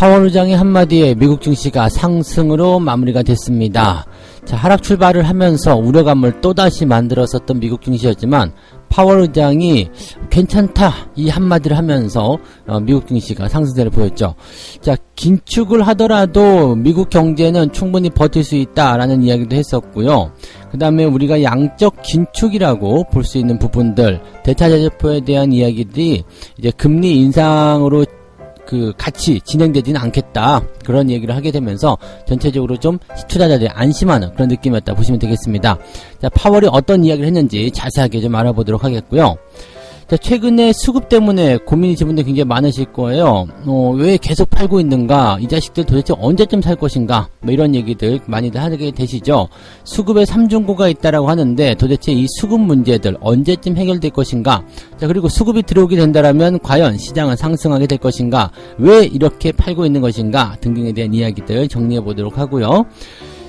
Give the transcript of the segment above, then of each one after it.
파월 의장의 한마디에 미국 증시가 상승으로 마무리가 됐습니다. 자, 하락 출발을 하면서 우려감을 또다시 만들었었던 미국 증시였지만 파월 의장이 괜찮다 이 한마디를 하면서 미국 증시가 상승세를 보였죠. 자, 긴축을 하더라도 미국 경제는 충분히 버틸 수 있다라는 이야기도 했었고요. 그 다음에 우리가 양적 긴축이라고 볼 수 있는 부분들, 대차대조표에 대한 이야기들이 이제 금리 인상으로 같이 진행되지는 않겠다. 그런 얘기를 하게 되면서 전체적으로 좀 투자자들이 안심하는 그런 느낌이었다 보시면 되겠습니다. 자, 파월이 어떤 이야기를 했는지 자세하게 좀 알아보도록 하겠고요. 자, 최근에 수급 때문에 고민이신 분들 굉장히 많으실 거예요. 왜 계속 팔고 있는가? 이 자식들 도대체 언제쯤 살 것인가? 뭐 이런 얘기들 많이들 하게 되시죠. 수급에 삼중고가 있다라고 하는데 도대체 이 수급 문제들 언제쯤 해결될 것인가? 자, 그리고 수급이 들어오게 된다라면 과연 시장은 상승하게 될 것인가? 왜 이렇게 팔고 있는 것인가? 등등에 대한 이야기들 정리해 보도록 하고요.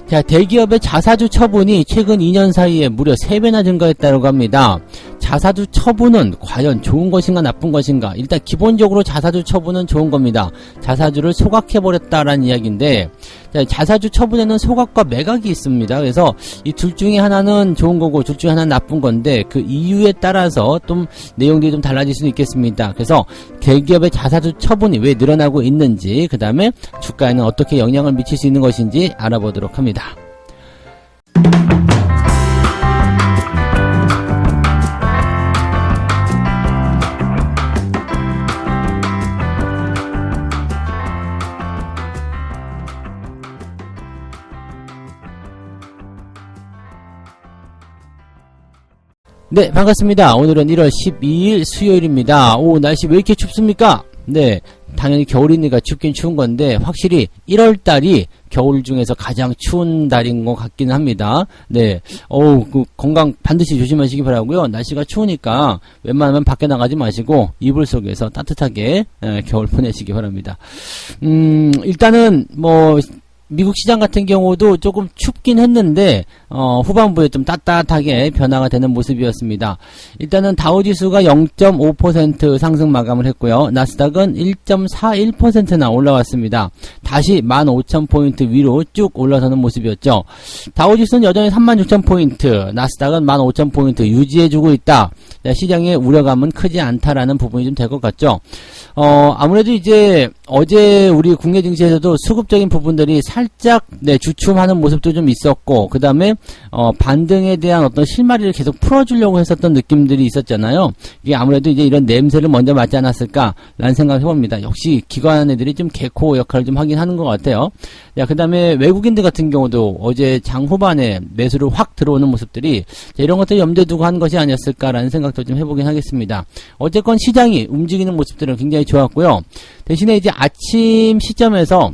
자, 대기업의 자사주 처분이 최근 2년 사이에 무려 3배나 증가했다고 합니다. 자사주 처분은 과연 좋은 것인가 나쁜 것인가? 일단 기본적으로 자사주 처분은 좋은 겁니다. 자사주를 소각해버렸다라는 이야기인데, 자, 자사주 처분에는 소각과 매각이 있습니다. 그래서 이 둘 중에 하나는 좋은 거고 둘 중에 하나는 나쁜 건데 그 이유에 따라서 좀 내용들이 좀 달라질 수는 있겠습니다. 그래서 대기업의 자사주 처분이 왜 늘어나고 있는지, 그 다음에 주가에는 어떻게 영향을 미칠 수 있는 것인지 알아보도록 합니다. 네, 반갑습니다. 오늘은 1월 12일 수요일입니다. 오, 날씨 왜 이렇게 춥습니까? 네, 당연히 겨울이니까 춥긴 추운 건데 확실히 1월달이 겨울 중에서 가장 추운 달인 것 같기는 합니다. 네, 건강 반드시 조심하시기 바라고요. 날씨가 추우니까 웬만하면 밖에 나가지 마시고 이불 속에서 따뜻하게 겨울 보내시기 바랍니다. 일단은 미국 시장 같은 경우도 조금 춥긴 했는데 후반부에 좀 따뜻하게 변화가 되는 모습이었습니다. 일단은 다우지수가 0.5% 상승 마감을 했고요. 나스닥은 1.41%나 올라왔습니다. 다시 15,000포인트 위로 쭉 올라서는 모습이었죠. 다우지수는 여전히 36,000포인트, 나스닥은 15,000포인트 유지해주고 있다. 시장의 우려감은 크지 않다라는 부분이 좀 될 것 같죠. 아무래도 이제 어제 우리 국내 증시에서도 수급적인 부분들이 살짝 주춤하는 모습도 좀 있었고, 그 다음에 반등에 대한 어떤 실마리를 계속 풀어주려고 했었던 느낌들이 있었잖아요. 이게 아무래도 이제 이런 냄새를 먼저 맡지 않았을까라는 생각을 해봅니다. 역시 기관 애들이 좀 개코 역할을 좀 하긴 하는 것 같아요. 그 다음에 외국인들 같은 경우도 어제 장 후반에 매수를 확 들어오는 모습들이 이런 것들 염두에 두고 한 것이 아니었을까라는 생각도 좀 해보긴 하겠습니다. 어쨌건 시장이 움직이는 모습들은 굉장히 좋았고요. 대신에 이제 아침 시점에서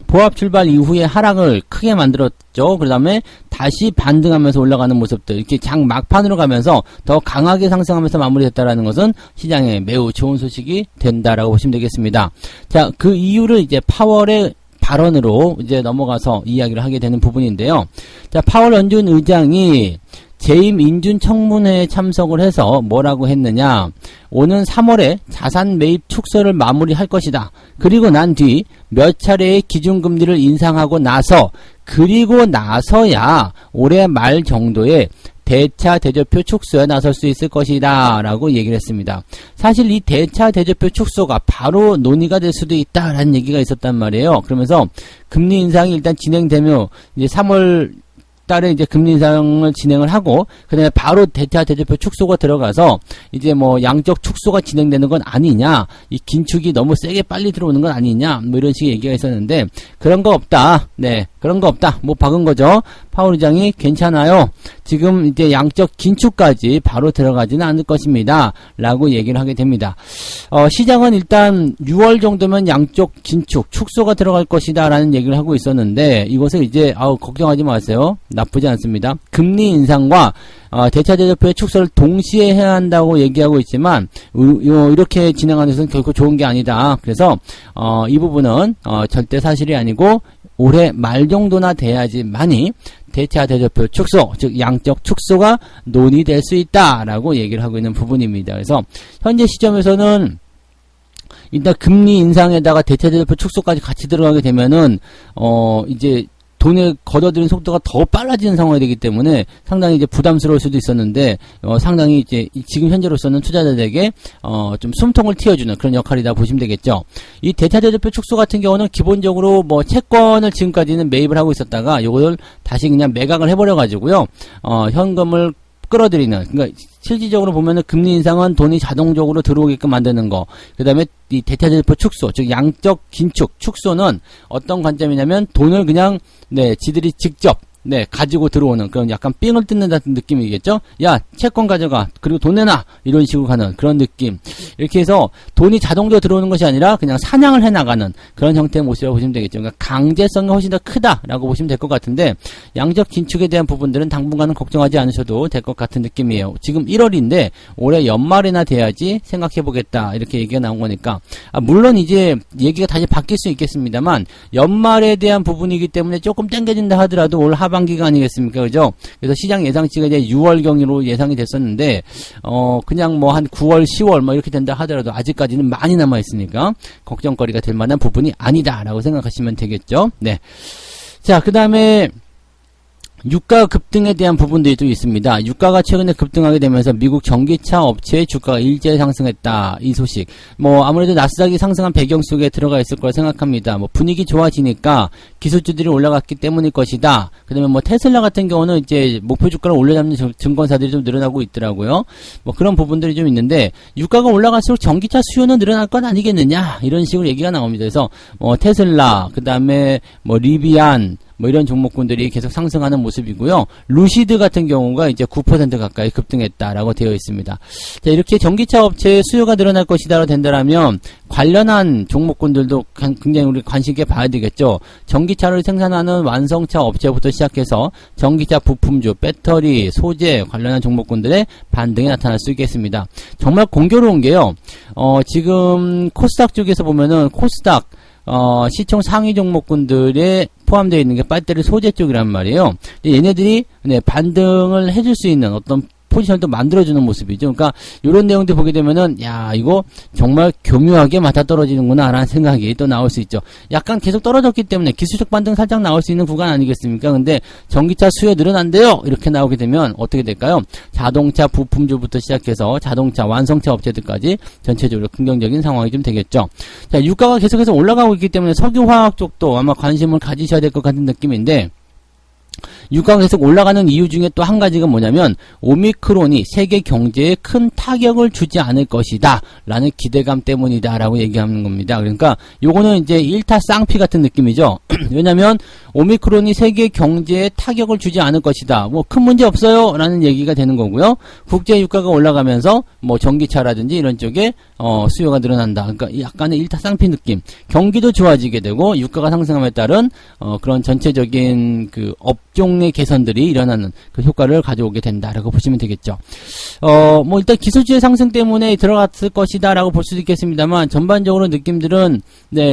보합 출발 이후에 하락을 크게 만들었죠. 그 다음에 다시 반등하면서 올라가는 모습들, 이렇게 장 막판으로 가면서 더 강하게 상승하면서 마무리됐다라는 것은 시장에 매우 좋은 소식이 된다라고 보시면 되겠습니다. 자, 그 이유를 이제 파월의 발언으로 이제 넘어가서 이야기를 하게 되는 부분인데요. 자, 파월 연준 의장이 재임 인준 청문회에 참석을 해서 뭐라고 했느냐, 오는 3월에 자산 매입 축소를 마무리할 것이다. 그리고 난 뒤 몇 차례의 기준금리를 인상하고 그리고 나서야 올해 말 정도에 대차 대조표 축소에 나설 수 있을 것이다 라고 얘기를 했습니다. 사실 이 대차 대조표 축소가 바로 논의가 될 수도 있다라는 얘기가 있었단 말이에요. 그러면서 금리 인상이 일단 진행되면 이제 3월 달에 이제 금리 인상을 진행을 하고, 그 다음에 바로 대차 대조표 축소가 들어가서 이제 양적 축소가 진행되는 건 아니냐, 이 긴축이 너무 세게 빨리 들어오는 건 아니냐, 이런 식의 얘기가 있었는데, 그런 거 없다. 네, 그런 거 없다. 박은 거죠. 파월 의장이 괜찮아요. 지금 이제 양적 긴축까지 바로 들어가지는 않을 것입니다. 라고 얘기를 하게 됩니다. 시장은 일단 6월 정도면 양적 긴축, 축소가 들어갈 것이다 라는 얘기를 하고 있었는데, 이것을 이제 걱정하지 마세요. 나쁘지 않습니다. 금리 인상과 대차 대조표의 축소를 동시에 해야 한다고 얘기하고 있지만 이렇게 진행하는 것은 결코 좋은 게 아니다. 그래서 이 부분은 절대 사실이 아니고 올해 말 정도나 돼야지만이 대차 대조표 축소, 즉 양적 축소가 논의될 수 있다라고 얘기를 하고 있는 부분입니다. 그래서 현재 시점에서는 일단 금리 인상에다가 대체대표 축소까지 같이 들어가게 되면은 이제 돈을 걷어들이는 속도가 더 빨라지는 상황이 되기 때문에 상당히 이제 부담스러울 수도 있었는데, 상당히 이제 지금 현재로서는 투자자들에게, 좀 숨통을 틔워주는 그런 역할이다 보시면 되겠죠. 이 대차대조표 축소 같은 경우는 기본적으로 뭐 채권을 지금까지는 매입을 하고 있었다가 요걸 다시 그냥 매각을 해버려가지고요, 현금을 끌어들이는, 그러니까 실질적으로 보면은 금리 인상은 돈이 자동적으로 들어오게끔 만드는 거. 그 다음에 이 대차대조표 축소, 즉 양적 긴축, 축소는 어떤 관점이냐면 돈을 그냥 지들이 직접 가지고 들어오는 그런 약간 삥을 뜯는 같은 느낌이겠죠? 야, 채권 가져가. 그리고 돈 내놔. 이런 식으로 가는 그런 느낌. 이렇게 해서 돈이 자동적으로 들어오는 것이 아니라 그냥 사냥을 해나가는 그런 형태의 모습이라고 보시면 되겠죠. 그러니까 강제성이 훨씬 더 크다라고 보시면 될 것 같은데, 양적 긴축에 대한 부분들은 당분간은 걱정하지 않으셔도 될 것 같은 느낌이에요. 지금 1월인데 올해 연말이나 돼야지 생각해보겠다. 이렇게 얘기가 나온 거니까. 물론 이제 얘기가 다시 바뀔 수 있겠습니다만, 연말에 대한 부분이기 때문에 조금 땡겨진다 하더라도 올 하반기가 아니겠습니까? 그죠? 그래서 시장 예상치가 이제 6월경으로 예상이 됐었는데, 그냥 뭐 한 9월, 10월 뭐 이렇게 된다 하더라도 아직까지는 많이 남아있으니까 걱정거리가 될 만한 부분이 아니다라고 생각하시면 되겠죠? 네. 자, 그 다음에 유가 급등에 대한 부분들이 또 있습니다. 유가가 최근에 급등하게 되면서 미국 전기차 업체의 주가가 일제히 상승했다. 이 소식. 뭐 아무래도 나스닥이 상승한 배경 속에 들어가 있을 거라 생각합니다. 뭐 분위기 좋아지니까 기술주들이 올라갔기 때문일 것이다. 그다음에 뭐 테슬라 같은 경우는 이제 목표 주가를 올려잡는 증권사들이 좀 늘어나고 있더라고요. 뭐 그런 부분들이 좀 있는데, 유가가 올라갈수록 전기차 수요는 늘어날 건 아니겠느냐, 이런 식으로 얘기가 나옵니다. 그래서 테슬라, 그다음에 뭐 리비안, 뭐 이런 종목군들이 계속 상승하는 모습이고요. 루시드 같은 경우가 이제 9% 가까이 급등했다라고 되어 있습니다. 자, 이렇게 전기차 업체의 수요가 늘어날 것이다라고 된다라면 관련한 종목군들도 굉장히 우리 관심 있게 봐야 되겠죠. 전기차를 생산하는 완성차 업체부터 시작해서 전기차 부품주, 배터리, 소재 관련한 종목군들의 반등이 나타날 수 있겠습니다. 정말 공교로운 게요. 지금 코스닥 쪽에서 보면은 코스닥 시총 상위 종목군들에 포함되어 있는 게 배터리 소재 쪽이란 말이에요. 얘네들이 반등을 해줄 수 있는 어떤 포지션을 또 만들어주는 모습이죠. 그러니까 이런 내용들 보게 되면은, 야, 이거 정말 교묘하게 맞아떨어지는구나 라는 생각이 또 나올 수 있죠. 약간 계속 떨어졌기 때문에 기술적 반등 살짝 나올 수 있는 구간 아니겠습니까? 근데 전기차 수요 늘어난대요, 이렇게 나오게 되면 어떻게 될까요? 자동차 부품주부터 시작해서 자동차 완성차 업체들까지 전체적으로 긍정적인 상황이 좀 되겠죠. 자, 유가가 계속해서 올라가고 있기 때문에 석유화학 쪽도 아마 관심을 가지셔야 될 것 같은 느낌인데, 유가가 계속 올라가는 이유 중에 또 한 가지가 뭐냐면, 오미크론이 세계 경제에 큰 타격을 주지 않을 것이다 라는 기대감 때문이다 라고 얘기하는 겁니다. 그러니까 요거는 이제 일타 쌍피 같은 느낌이죠. 왜냐면 오미크론이 세계 경제에 타격을 주지 않을 것이다, 뭐 큰 문제 없어요 라는 얘기가 되는 거고요. 국제 유가가 올라가면서 뭐 전기차라든지 이런 쪽에 수요가 늘어난다. 그러니까 약간의 일타 쌍피 느낌. 경기도 좋아지게 되고 유가가 상승함에 따른 그런 전체적인 그 업종의 개선들이 일어나는 그 효과를 가져오게 된다라고 보시면 되겠죠. 뭐 일단 기술주의 상승 때문에 들어갔을 것이다라고 볼 수도 있겠습니다만, 전반적으로 느낌들은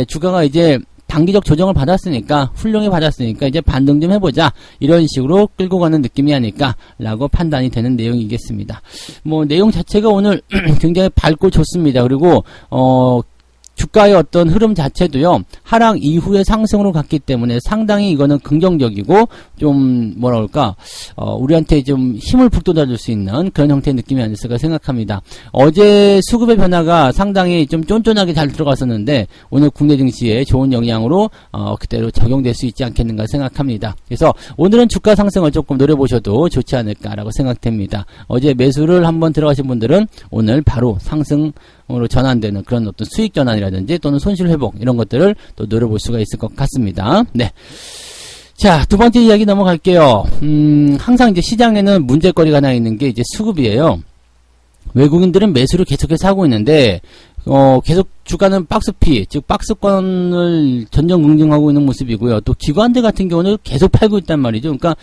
주가가 이제 단기적 조정을 받았으니까, 훌륭히 받았으니까 이제 반등 좀 해보자, 이런 식으로 끌고 가는 느낌이 아닐까 라고 판단이 되는 내용이겠습니다. 뭐 내용 자체가 오늘 굉장히 밝고 좋습니다. 그리고 주가의 어떤 흐름 자체도요, 하락 이후에 상승으로 갔기 때문에 상당히 이거는 긍정적이고, 좀 뭐라 그럴까, 우리한테 좀 힘을 북돋아줄 수 있는 그런 형태의 느낌이 아니었을까 생각합니다. 어제 수급의 변화가 상당히 좀 쫀쫀하게 잘 들어갔었는데, 오늘 국내 증시에 좋은 영향으로 그대로 적용될 수 있지 않겠는가 생각합니다. 그래서 오늘은 주가 상승을 조금 노려보셔도 좋지 않을까라고 생각됩니다. 어제 매수를 한번 들어가신 분들은 오늘 바로 상승으로 전환되는 그런 어떤 수익 전환이라든지 또는 손실 회복, 이런 것들을 또 노려볼 수가 있을 것 같습니다. 네. 자, 두 번째 이야기 넘어갈게요. 항상 이제 시장에는 문제거리가 하나 있는 게 이제 수급이에요. 외국인들은 매수를 계속해서 하고 있는데, 계속 주가는 박스피, 즉 박스권을 전전긍긍하고 있는 모습이고요. 또 기관들 같은 경우는 계속 팔고 있단 말이죠. 그러니까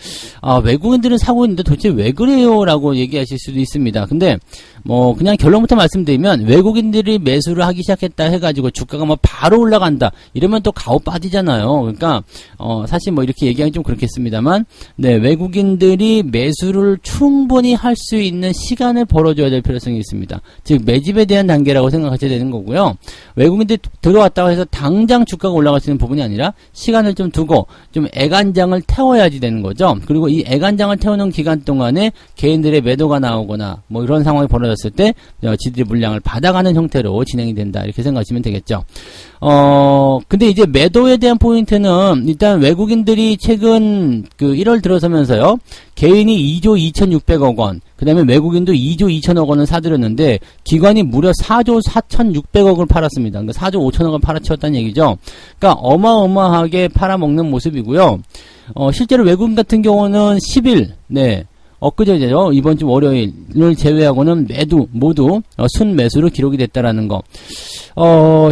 외국인들은 사고 있는데 도대체 왜 그래요? 라고 얘기하실 수도 있습니다. 근데 뭐 그냥 결론부터 말씀드리면, 외국인들이 매수를 하기 시작했다 해가지고 주가가 뭐 바로 올라간다 이러면 또 가오 빠지잖아요. 그러니까 사실 뭐 이렇게 얘기하기 좀 그렇겠습니다만, 외국인들이 매수를 충분히 할 수 있는 시간을 벌어줘야 될 필요성이 있습니다. 즉 매집에 대한 단계라고 생각하셔야 되는 거고요. 외국인들이 들어왔다고 해서 당장 주가가 올라갈 수 있는 부분이 아니라 시간을 좀 두고 좀 애간장을 태워야지 되는 거죠. 그리고 이 애간장을 태우는 기간 동안에 개인들의 매도가 나오거나 뭐 이런 상황이 벌어졌을 때 지들이 물량을 받아가는 형태로 진행이 된다. 이렇게 생각하시면 되겠죠. 근데 이제 매도에 대한 포인트는 일단 외국인들이 최근 그 1월 들어서면서요. 개인이 2조 2,600억 원, 그 다음에 외국인도 2조 2천억 원을 사들였는데 기관이 무려 4조 4,600억을 팔았습니다. 그러니까 4조 5천억을 팔아치웠다는 얘기죠. 그러니까 어마어마하게 팔아먹는 모습이고요. 실제로 외국인 같은 경우는 10일, 엊그제죠. 이번 주 월요일을 제외하고는 모두 순매수로 기록이 됐다라는 거.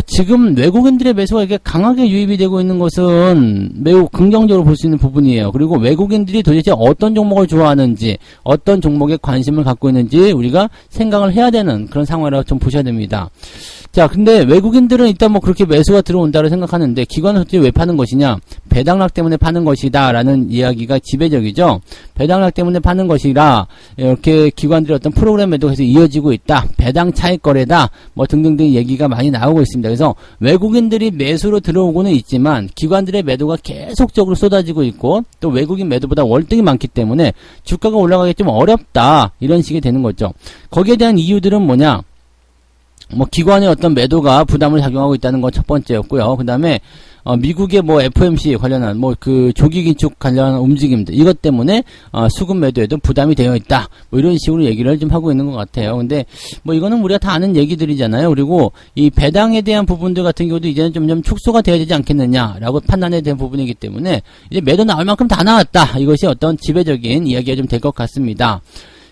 지금 외국인들의 매수가 이렇게 강하게 유입이 되고 있는 것은 매우 긍정적으로 볼 수 있는 부분이에요. 그리고 외국인들이 도대체 어떤 종목을 좋아하는지, 어떤 종목에 관심을 갖고 있는지 우리가 생각을 해야 되는 그런 상황이라고 좀 보셔야 됩니다. 자, 근데 외국인들은 일단 뭐 그렇게 매수가 들어온다고 생각하는데 기관은 도대체 왜 파는 것이냐? 배당락 때문에 파는 것이다 라는 이야기가 지배적이죠. 배당락 때문에 파는 것이라 이렇게 기관들의 어떤 프로그램 매도가 계속 이어지고 있다. 배당 차익 거래다. 뭐 등등등 얘기가 많이 나오고 있습니다. 그래서 외국인들이 매수로 들어오고는 있지만 기관들의 매도가 계속적으로 쏟아지고 있고 또 외국인 매도보다 월등히 많기 때문에 주가가 올라가기 좀 어렵다. 이런 식이 되는 거죠. 거기에 대한 이유들은 뭐냐? 뭐 기관의 어떤 매도가 부담을 작용하고 있다는 건 첫 번째였고요. 그 다음에 미국의 뭐 FOMC 관련한 뭐 그 조기 긴축 관련한 움직임들 이것 때문에 수급 매도에도 부담이 되어 있다. 뭐 이런 식으로 얘기를 좀 하고 있는 것 같아요. 근데 뭐 이거는 우리가 다 아는 얘기들이잖아요. 그리고 이 배당에 대한 부분들 같은 경우도 이제는 좀 축소가 돼야 되지 않겠느냐라고 판단에 대한 부분이기 때문에 이제 매도 나올 만큼 다 나왔다. 이것이 어떤 지배적인 이야기가 좀 될 것 같습니다.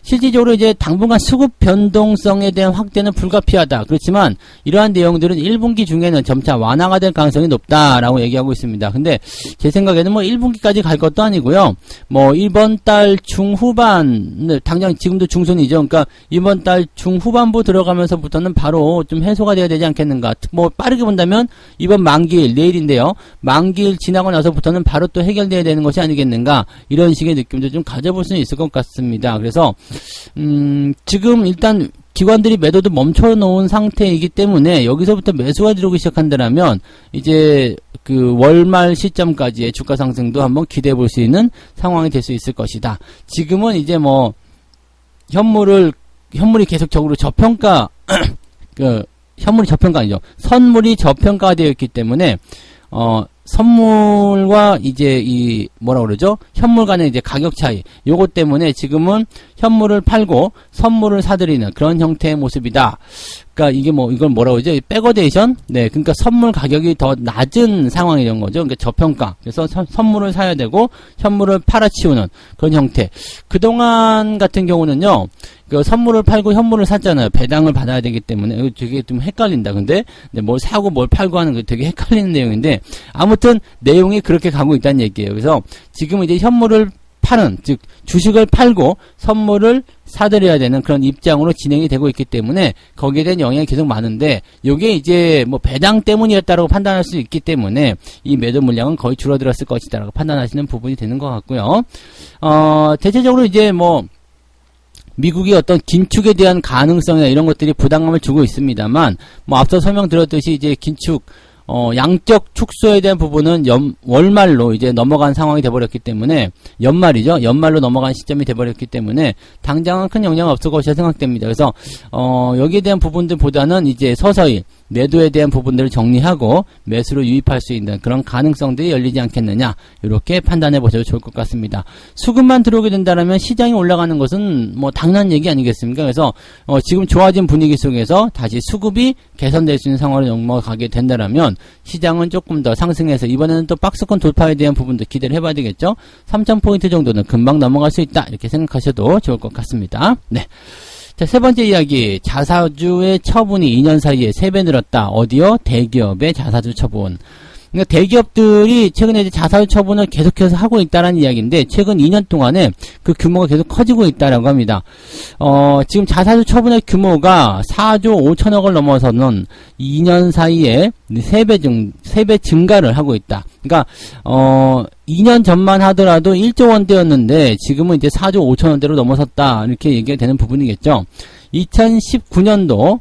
실질적으로 이제 당분간 수급 변동성에 대한 확대는 불가피하다. 그렇지만 이러한 내용들은 1분기 중에는 점차 완화가 될 가능성이 높다라고 얘기하고 있습니다. 근데 제 생각에는 뭐 1분기까지 갈 것도 아니고요. 뭐 이번 달 중후반, 당장 지금도 중순이죠. 그러니까 이번 달 중후반부 들어가면서부터는 바로 좀 해소가 돼야 되지 않겠는가. 뭐 빠르게 본다면 이번 만기일, 내일인데요. 만기일 지나고 나서부터는 바로 또 해결돼야 되는 것이 아니겠는가. 이런 식의 느낌도 좀 가져볼 수는 있을 것 같습니다. 그래서 지금 일단 기관들이 매도도 멈춰놓은 상태이기 때문에 여기서부터 매수가 들어오기 시작한다면 이제 그 월말 시점까지의 주가 상승도 한번 기대해 볼 수 있는 상황이 될 수 있을 것이다. 지금은 이제 뭐 현물이 계속적으로 저평가 현물이 저평가 아니죠. 선물이 저평가가 되어 있기 때문에 선물과 이제 뭐라 그러죠? 현물 간의 이제 가격 차이. 요것 때문에 지금은 현물을 팔고 선물을 사들이는 그런 형태의 모습이다. 그러니까 이게 뭐 이걸 뭐라 그러죠? 백어데이션? 네, 그러니까 선물 가격이 더 낮은 상황이란 거죠. 그러니까 저평가. 그래서 선물을 사야 되고 현물을 팔아치우는 그런 형태. 그동안 같은 경우는요. 그 선물을 팔고 현물을 샀잖아요. 배당을 받아야 되기 때문에 이거 되게 좀 헷갈린다. 근데 뭘 사고 뭘 팔고 하는 거 되게 헷갈리는 내용인데 아무튼 내용이 그렇게 가고 있다는 얘기예요. 그래서 지금 이제 현물을 파는, 즉 주식을 팔고 선물을 사들여야 되는 그런 입장으로 진행이 되고 있기 때문에 거기에 대한 영향이 계속 많은데 이게 이제 뭐 배당 때문이었다라고 판단할 수 있기 때문에 이 매도 물량은 거의 줄어들었을 것이다라고 판단하시는 부분이 되는 것 같고요. 대체적으로 이제 뭐 미국이 어떤 긴축에 대한 가능성이나 이런 것들이 부담감을 주고 있습니다만 뭐 앞서 설명드렸듯이 이제 긴축 양적 축소에 대한 부분은 월말로 이제 넘어간 상황이 돼버렸기 때문에 연말이죠. 연말로 넘어간 시점이 돼버렸기 때문에 당장은 큰 영향이 없을 것이라 생각됩니다. 그래서 여기에 대한 부분들보다는 이제 서서히 매도에 대한 부분들을 정리하고 매수로 유입할 수 있는 그런 가능성들이 열리지 않겠느냐 이렇게 판단해 보셔도 좋을 것 같습니다. 수급만 들어오게 된다면 시장이 올라가는 것은 뭐 당연한 얘기 아니겠습니까? 그래서 지금 좋아진 분위기 속에서 다시 수급이 개선될 수 있는 상황으로 넘어가게 된다면 시장은 조금 더 상승해서 이번에는 또 박스권 돌파에 대한 부분도 기대를 해봐야 되겠죠. 3,000포인트 정도는 금방 넘어갈 수 있다 이렇게 생각하셔도 좋을 것 같습니다. 네. 자, 세 번째 이야기. 자사주의 처분이 2년 사이에 3배 늘었다. 어디요? 대기업의 자사주 처분. 그러니까 대기업들이 최근에 이제 자사주 처분을 계속해서 하고 있다라는 이야기인데 최근 2년 동안에 그 규모가 계속 커지고 있다라고 합니다. 지금 자사주 처분의 규모가 4조 5천억을 넘어서는 2년 사이에 3배 증가를 하고 있다. 그러니까 2년 전만 하더라도 1조 원대였는데 지금은 이제 4조 5천 원대로 넘어섰다. 이렇게 얘기가 되는 부분이겠죠. 2019년도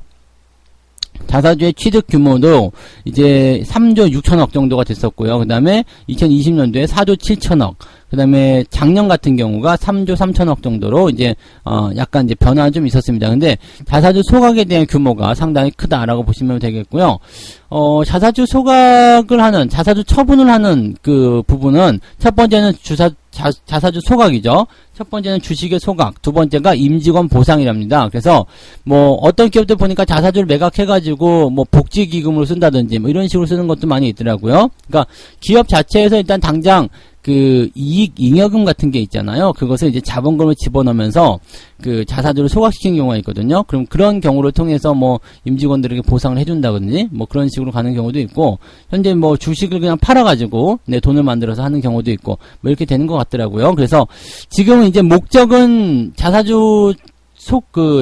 자사주의 취득 규모도 이제 3조 6천억 정도가 됐었고요. 그 다음에 2020년도에 4조 7천억. 그 다음에 작년 같은 경우가 3조 3천억 정도로 이제, 약간 이제 변화가 좀 있었습니다. 근데 자사주 소각에 대한 규모가 상당히 크다라고 보시면 되겠고요. 자사주 소각을 하는, 자사주 처분을 하는 그 부분은 첫 번째는 자사주 소각이죠. 첫 번째는 주식의 소각, 두 번째가 임직원 보상이랍니다. 그래서 뭐 어떤 기업들 보니까 자사주를 매각해가지고 뭐 복지기금으로 쓴다든지 뭐 이런 식으로 쓰는 것도 많이 있더라고요. 그러니까 기업 자체에서 일단 당장 그 이익 잉여금 같은 게 있잖아요. 그것을 이제 자본금을 집어넣으면서 그 자사주를 소각시킨 경우가 있거든요. 그럼 그런 경우를 통해서 뭐 임직원들에게 보상을 해준다든지 뭐 그런 식으로 가는 경우도 있고, 현재 뭐 주식을 그냥 팔아가지고 내 돈을 만들어서 하는 경우도 있고 뭐 이렇게 되는 것 같더라고요. 그래서 지금은 이제 목적은 자사주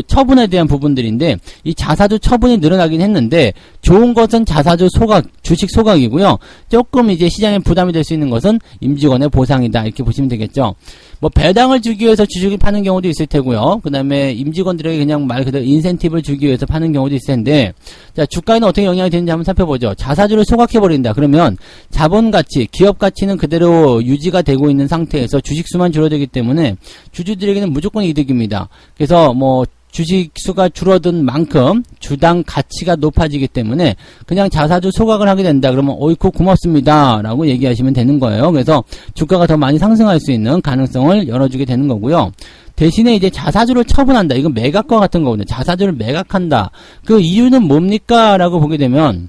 처분에 대한 부분들인데, 이 자사주 처분이 늘어나긴 했는데, 좋은 것은 자사주 소각, 주식 소각이고요. 조금 이제 시장에 부담이 될 수 있는 것은 임직원의 보상이다. 이렇게 보시면 되겠죠. 뭐, 배당을 주기 위해서 주식을 파는 경우도 있을 테고요. 그 다음에 임직원들에게 그냥 말 그대로 인센티브를 주기 위해서 파는 경우도 있을 텐데, 자, 주가에는 어떻게 영향이 되는지 한번 살펴보죠. 자사주를 소각해버린다. 그러면 자본 가치, 기업 가치는 그대로 유지가 되고 있는 상태에서 주식수만 줄어들기 때문에 주주들에게는 무조건 이득입니다. 그래서 뭐 주식 수가 줄어든 만큼 주당 가치가 높아지기 때문에 그냥 자사주 소각을 하게 된다. 그러면 어이쿠 고맙습니다 라고 얘기하시면 되는 거예요. 그래서 주가가 더 많이 상승할 수 있는 가능성을 열어주게 되는 거고요. 대신에 이제 자사주를 처분한다. 이건 매각과 같은 거거든요. 자사주를 매각한다. 그 이유는 뭡니까? 라고 보게 되면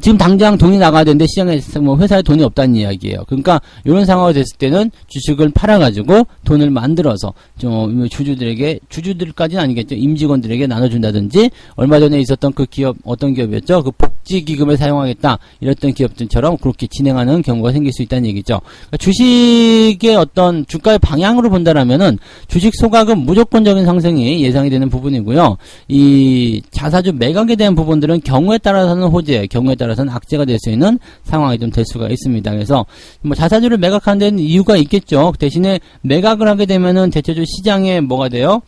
지금 당장 돈이 나가야 되는데 시장에서 뭐 회사에 돈이 없다는 이야기예요. 그러니까 이런 상황이 됐을 때는 주식을 팔아가지고 돈을 만들어서 좀 주주들까지는 아니겠죠. 임직원들에게 나눠준다든지, 얼마 전에 있었던 그 기업, 어떤 기업이었죠? 그 복지기금을 사용하겠다. 이랬던 기업들처럼 그렇게 진행하는 경우가 생길 수 있다는 얘기죠. 그러니까 주식의 어떤 주가의 방향으로 본다라면은 주식 소각은 무조건적인 상승이 예상이 되는 부분이고요. 이 자사주 매각에 대한 부분들은 경우에 따라서는 호재, 경우에 따라서는 악재가 될 수 있는 상황이 좀 될 수가 있습니다. 그래서 뭐 자사주를 매각하는 데는 이유가 있겠죠. 대신에 매각을 하게 되면은 대체적으로 시장에 뭐가 돼요?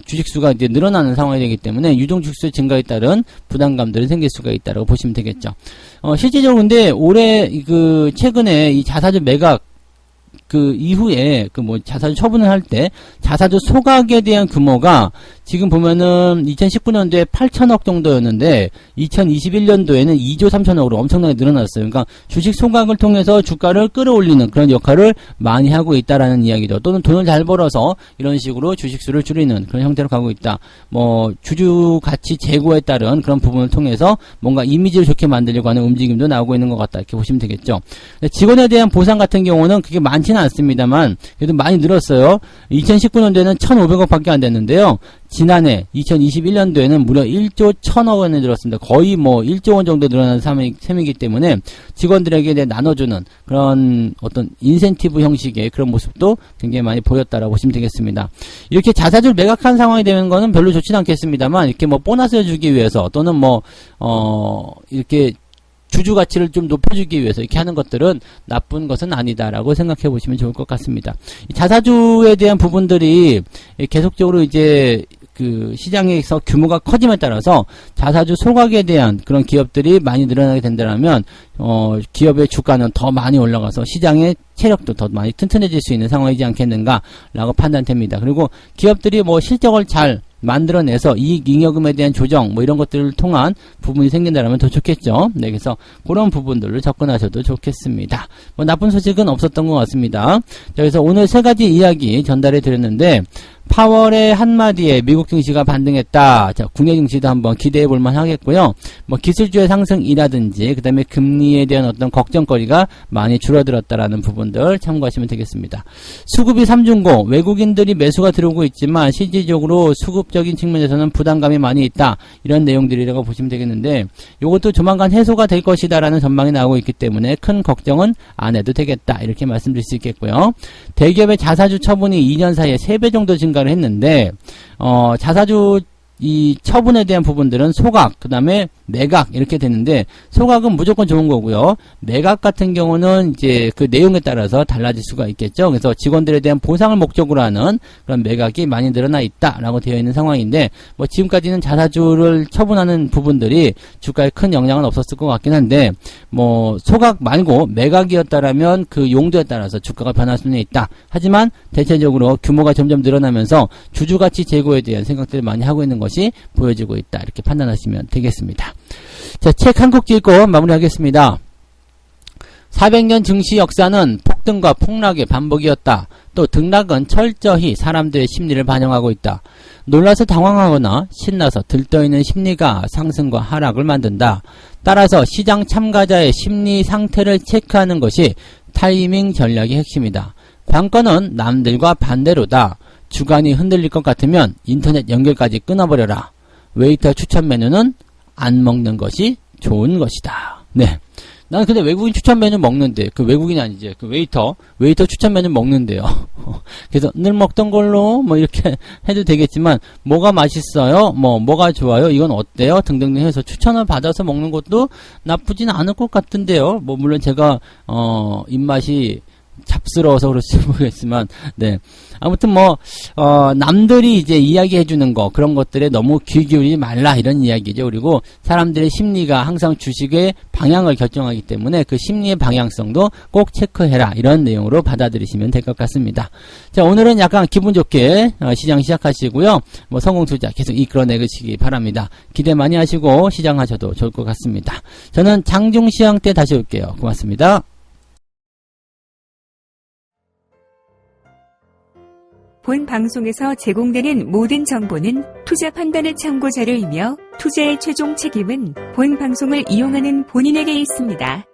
주식수가 이제 늘어나는 상황이 되기 때문에 유동 주식수 증가에 따른 부담감들이 생길 수가 있다고 보시면 되겠죠. 실제적으로 근데 올해 최근에 이 자사주 매각 그 이후에 그 뭐 자사주 처분을 할 때 자사주 소각에 대한 규모가 지금 보면은 2019년도에 8천억 정도였는데 2021년도에는 2조 3천억으로 엄청나게 늘어났어요. 그러니까 주식 소각을 통해서 주가를 끌어올리는 그런 역할을 많이 하고 있다라는 이야기죠. 또는 돈을 잘 벌어서 이런 식으로 주식수를 줄이는 그런 형태로 가고 있다. 뭐 주주 가치 제고에 따른 그런 부분을 통해서 뭔가 이미지를 좋게 만들려고 하는 움직임도 나오고 있는 것 같다. 이렇게 보시면 되겠죠. 직원에 대한 보상 같은 경우는 그게 많지는 않습니다만 그래도 많이 늘었어요. 2019년도에는 1,500억 밖에 안 됐는데요. 지난해 2021년도에는 무려 1조 1,000억 원이 늘었습니다. 거의 뭐 1조 원 정도 늘어난 셈이기 때문에 직원들에게 나눠주는 그런 어떤 인센티브 형식의 그런 모습도 굉장히 많이 보였다라고 보시면 되겠습니다. 이렇게 자사주를 매각한 상황이 되는 거는 별로 좋지는 않겠습니다만, 이렇게 뭐 보너스를 주기 위해서 또는 뭐 이렇게 주주 가치를 좀 높여주기 위해서 이렇게 하는 것들은 나쁜 것은 아니다라고 생각해 보시면 좋을 것 같습니다. 자사주에 대한 부분들이 계속적으로 이제 그 시장에서 규모가 커짐에 따라서 자사주 소각에 대한 그런 기업들이 많이 늘어나게 된다면 기업의 주가는 더 많이 올라가서 시장의 체력도 더 많이 튼튼해질 수 있는 상황이지 않겠는가라고 판단됩니다. 그리고 기업들이 뭐 실적을 잘 만들어내서 이익 잉여금에 대한 조정 뭐 이런 것들을 통한 부분이 생긴다면 더 좋겠죠. 네, 그래서 그런 부분들을 접근하셔도 좋겠습니다. 뭐 나쁜 소식은 없었던 것 같습니다. 자, 그래서 오늘 세 가지 이야기 전달해 드렸는데, 파월의 한마디에 미국 증시가 반등했다. 자, 국내 증시도 한번 기대해 볼만 하겠고요. 뭐 기술주의 상승이라든지 그다음에 금리에 대한 어떤 걱정거리가 많이 줄어들었다라는 부분들 참고하시면 되겠습니다. 수급이 3중고, 외국인들이 매수가 들어오고 있지만 실질적으로 수급적인 측면에서는 부담감이 많이 있다. 이런 내용들이라고 보시면 되겠는데, 이것도 조만간 해소가 될 것이다라는 전망이 나오고 있기 때문에 큰 걱정은 안 해도 되겠다. 이렇게 말씀드릴 수 있겠고요. 대기업의 자사주 처분이 2년 사이에 3배 정도 증가를 했는데, 자사주 이 처분에 대한 부분들은 소각, 그 다음에 매각 이렇게 되는데 소각은 무조건 좋은 거고요. 매각 같은 경우는 이제 그 내용에 따라서 달라질 수가 있겠죠. 그래서 직원들에 대한 보상을 목적으로 하는 그런 매각이 많이 늘어나 있다라고 되어 있는 상황인데 뭐 지금까지는 자사주를 처분하는 부분들이 주가에 큰 영향은 없었을 것 같긴 한데 뭐 소각 말고 매각이었다라면 그 용도에 따라서 주가가 변할 수는 있다. 하지만 대체적으로 규모가 점점 늘어나면서 주주가치 제고에 대한 생각들을 많이 하고 있는 것이 보여지고 있다. 이렇게 판단하시면 되겠습니다. 자, 책 한 곡 읽고 마무리하겠습니다. 400년 증시 역사는 폭등과 폭락의 반복이었다. 또 등락은 철저히 사람들의 심리를 반영하고 있다. 놀라서 당황하거나 신나서 들떠있는 심리가 상승과 하락을 만든다. 따라서 시장 참가자의 심리 상태를 체크하는 것이 타이밍 전략의 핵심이다. 관건은 남들과 반대로다. 주간이 흔들릴 것 같으면 인터넷 연결까지 끊어버려라. 웨이터 추천 메뉴는 안 먹는 것이 좋은 것이다. 네. 나는 근데 외국인 추천 메뉴 먹는데, 그 외국인이 아니지. 그 웨이터 추천 메뉴 먹는데요. 그래서 늘 먹던 걸로 뭐 이렇게 해도 되겠지만, 뭐가 맛있어요? 뭐가 좋아요? 이건 어때요? 등등등 해서 추천을 받아서 먹는 것도 나쁘진 않을 것 같은데요. 뭐, 물론 제가, 입맛이 잡스러워서 그럴지 모르겠지만, 네. 아무튼 남들이 이제 이야기해주는 거, 그런 것들에 너무 귀 기울이지 말라, 이런 이야기죠. 그리고 사람들의 심리가 항상 주식의 방향을 결정하기 때문에 그 심리의 방향성도 꼭 체크해라, 이런 내용으로 받아들이시면 될 것 같습니다. 자, 오늘은 약간 기분 좋게 시장 시작하시고요. 성공 투자 계속 이끌어내시기 바랍니다. 기대 많이 하시고 시장하셔도 좋을 것 같습니다. 저는 장중시황 때 다시 올게요. 고맙습니다. 본 방송에서 제공되는 모든 정보는 투자 판단의 참고 자료이며 투자의 최종 책임은 본 방송을 이용하는 본인에게 있습니다.